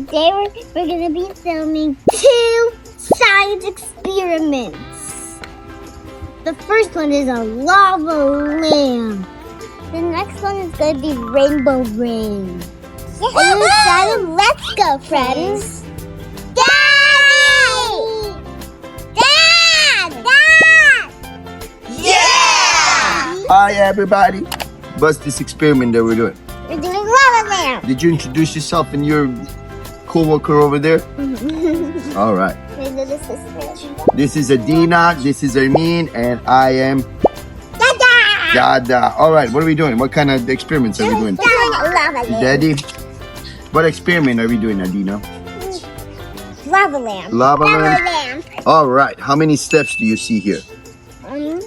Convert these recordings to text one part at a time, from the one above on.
Today we're going to be filming 2 science experiments. The first one is a lava lamp. The next one is going to be rainbow rain. Are you excited? Let's go, friends. Daddy! Dad! Dad! Yeah! Hi, everybody. What's this experiment that we're doing? We're doing lava lamp. Did you introduce yourself and your co-worker over there? All right. This is Adina, this is Armine, and I am Dada. All right, what are we doing? What kind of experiments are we doing? Lava lamp. Daddy, what experiment are we doing, Adina? Lava lamp. Lava lamp. All right, how many steps do you see here? 1,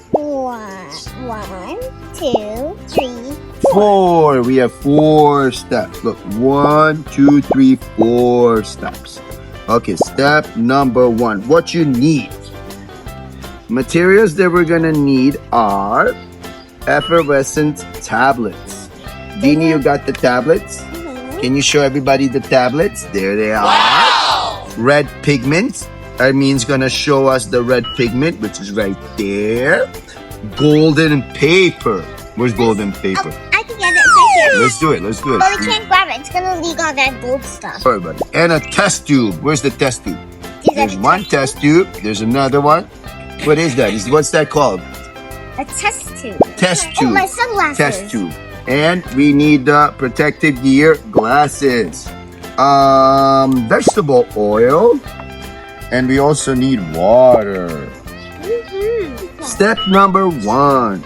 2, 3, 4. We have 4 steps. Look, 1, 2, 3, 4 steps. Okay, step number 1. What you need? Materials that we're gonna need are effervescent tablets. Dini, you got the tablets? Can you show everybody the tablets? There they are. Wow! Red pigment. Armine's gonna show us the red pigment, which is right there. Golden paper. Where's golden paper? I can get it. It's right here. Let's do it. Let's do it. But we can't grab it. It's gonna leak all that gold stuff. All right, buddy. And a test tube. Where's the test tube? These are There's the one test tube. There's another one. What is that? What's that called? A test tube. Test Oh, tube. my sunglasses. Test tube. And we need the protective gear, glasses, vegetable oil, and we also need water. Step number 1.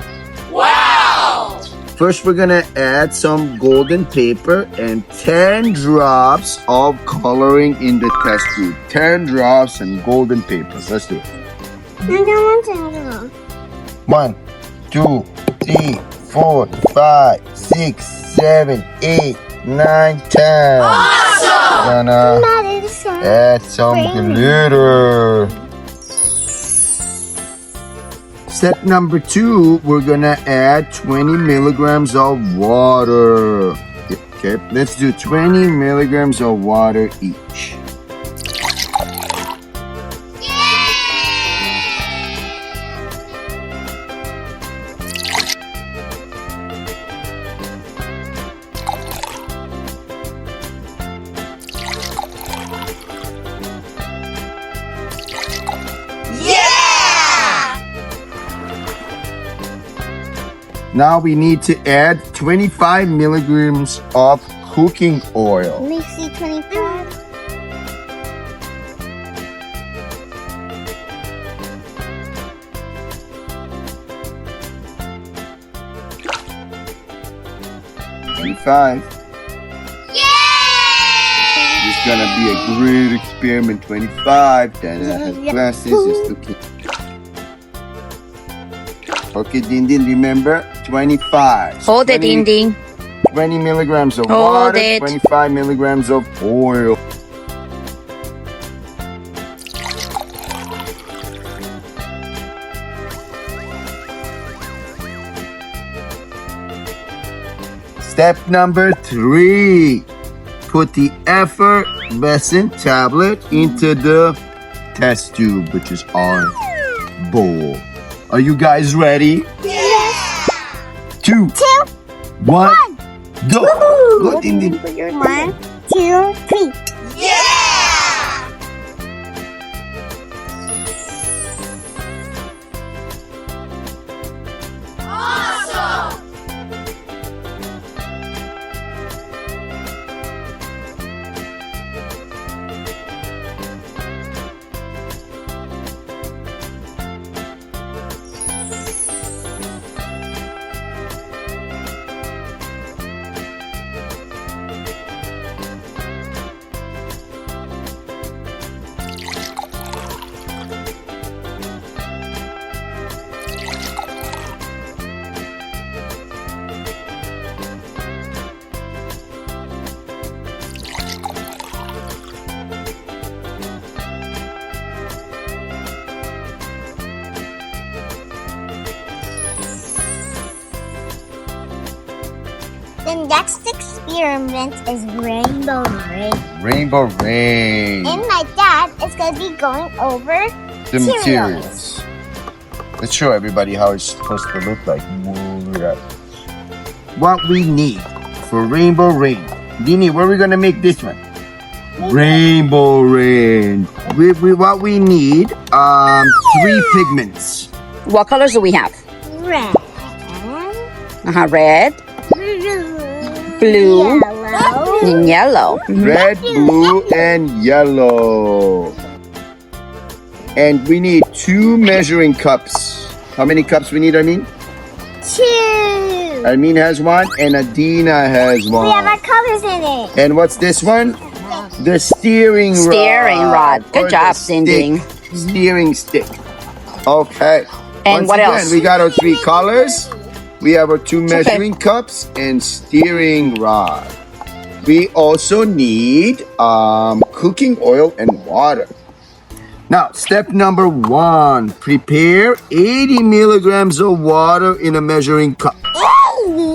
Wow! First, we're gonna add some golden paper and 10 drops of coloring in the test tube. 10 drops and golden paper. Let's do it. I don't want to. 1, 2, 3, 4, 5, 6, 7, 8, 9, 10. Awesome! Gonna Not add some glitter. Step number 2, we're gonna add 20 milligrams of water. Okay, let's do 20 milligrams of water each. Now we need to add 25 milligrams of cooking oil. Let me see 25. It's gonna be a great experiment. 25. Dana has glasses. It's looking. Okay, Dindin, remember? 25. Hold it, Ding Ding. 20 milligrams of Hold water, it. 25 milligrams of oil. Step number 3. Put the effervescent tablet into the test tube, which is our bowl. Are you guys ready? Yes. 2, 1, go! Go, Ding Ding. 1, 2, 3. Yeah! Awesome! The next experiment is rainbow rain. Rainbow rain. And my dad is going to be going over The materials. Let's show everybody how it's supposed to look like. What we need for rainbow rain. Dini, where are we gonna make this one? Rainbow rain. What we need 3 pigments. What colors do we have? Red. Red, blue, Yellow. and yellow. Red, blue, and yellow. And we need 2 measuring cups. How many cups we need, Armine? 2. Armine has 1 and Adina has 1. We have our colors in it. And what's this one? The steering rod. Steering rod. Good Or job, the Cindy. stick. Steering stick. Okay. And Once what again, else? We got our 3 colors. We have our 2 measuring cups and steering rod. We also need cooking oil and water. Now, step number 1. Prepare 80 milligrams of water in a measuring cup.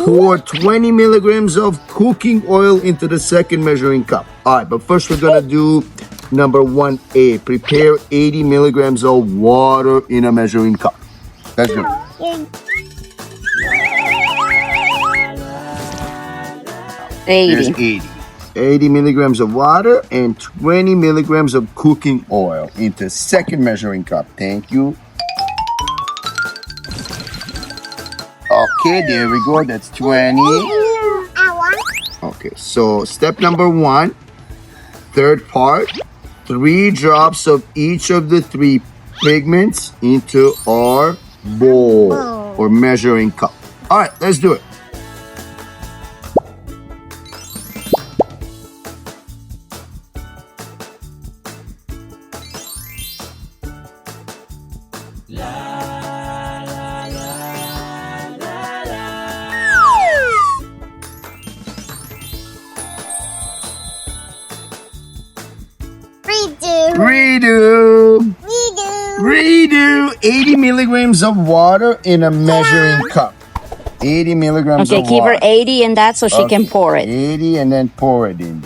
Pour 20 milligrams of cooking oil into the second measuring cup. All right, but first we're going to do number 1A. Prepare 80 milligrams of water in a measuring cup. Let's do it. 80. Here's 80 milligrams of water and 20 milligrams of cooking oil into second measuring cup. Thank you. Okay, there we go. That's 20. Okay, so step number 1, third part, 3 drops of each of the 3 pigments into our bowl or measuring cup. All right, let's do it. Redo 80 milligrams of water in a measuring cup. 80 milligrams Okay, of keep water. her 80 in that so she can pour it. 80 and then pour it in.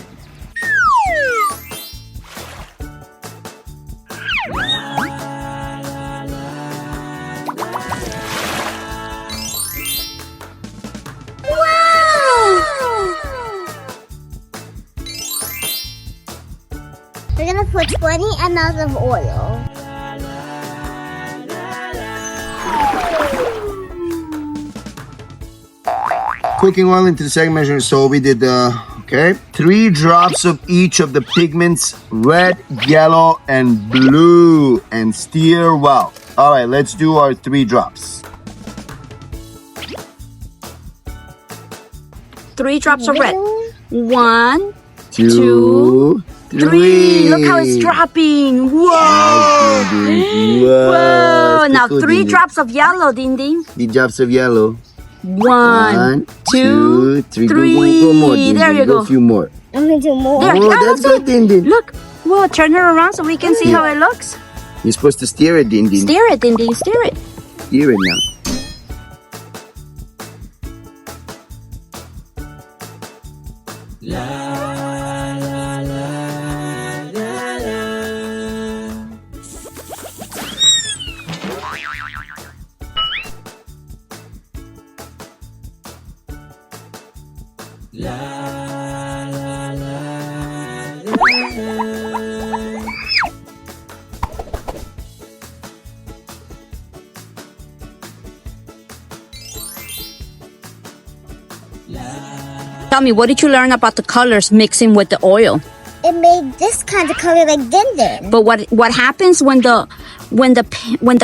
We're going to put 20 ml of oil. Cooking oil into the second measuring. So we did 3 drops of each of the pigments, red, yellow, and blue, and stir well. All right, let's do our 3 drops. 3 drops of red. 1, 2, 3. Look how it's dropping. Whoa. Whoa. Now 3 drops of yellow, Ding Ding. 3 drops of yellow. 1, 2, 3. Go more, Ding There Ding. you Go go. a few more. I'm going to do more. There. Oh, Yeah, that's good, Ding Ding. Look. Whoa, turn her around so we can see how it looks. You're supposed to stir it, Ding Ding. Stir it, Ding Ding. Stir it. Stir it now. Tell me, what did you learn about the colors mixing with the oil? It made this kind of color like Din Din. But what happens when the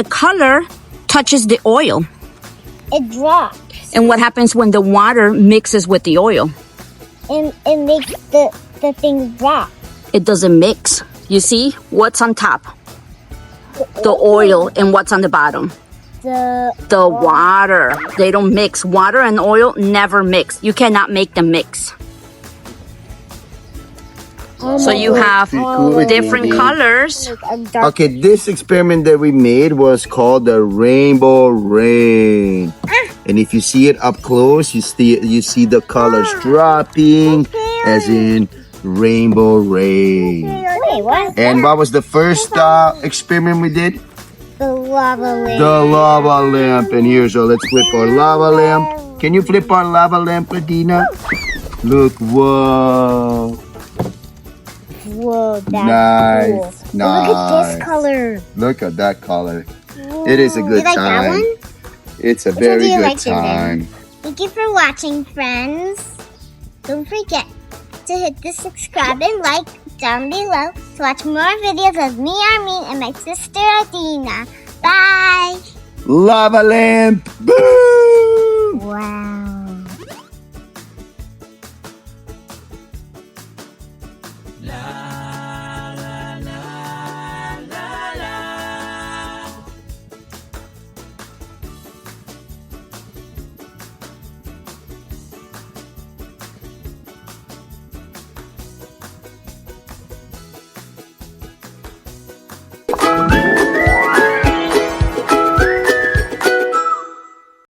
color touches the oil? It drops. And what happens when the water mixes with the oil? And it makes the things drop. It doesn't mix. You see what's on top? The oil, and what's on the bottom? The water. They don't mix. Water and oil never mix. You cannot make them mix. So you have different colors. Okay, this experiment that we made was called the rainbow rain. And if you see it up close, you see the colors dropping, as in rainbow rain. Wait, what? And what was the first experiment we did? The lava lamp. The lava lamp. And here, so let's flip our lava lamp. Can you flip our lava lamp, Adina? Look, whoa. Whoa, that's Nice, cool. nice. Look at this color. Look at that color. It is a good You like that time. one? It's a Which one very do you good like the time. Thank you for watching, friends. Don't forget to hit the subscribe and like down below to watch more videos of me, Armine, and my sister, Adina. Bye! Lava lamp. Boo!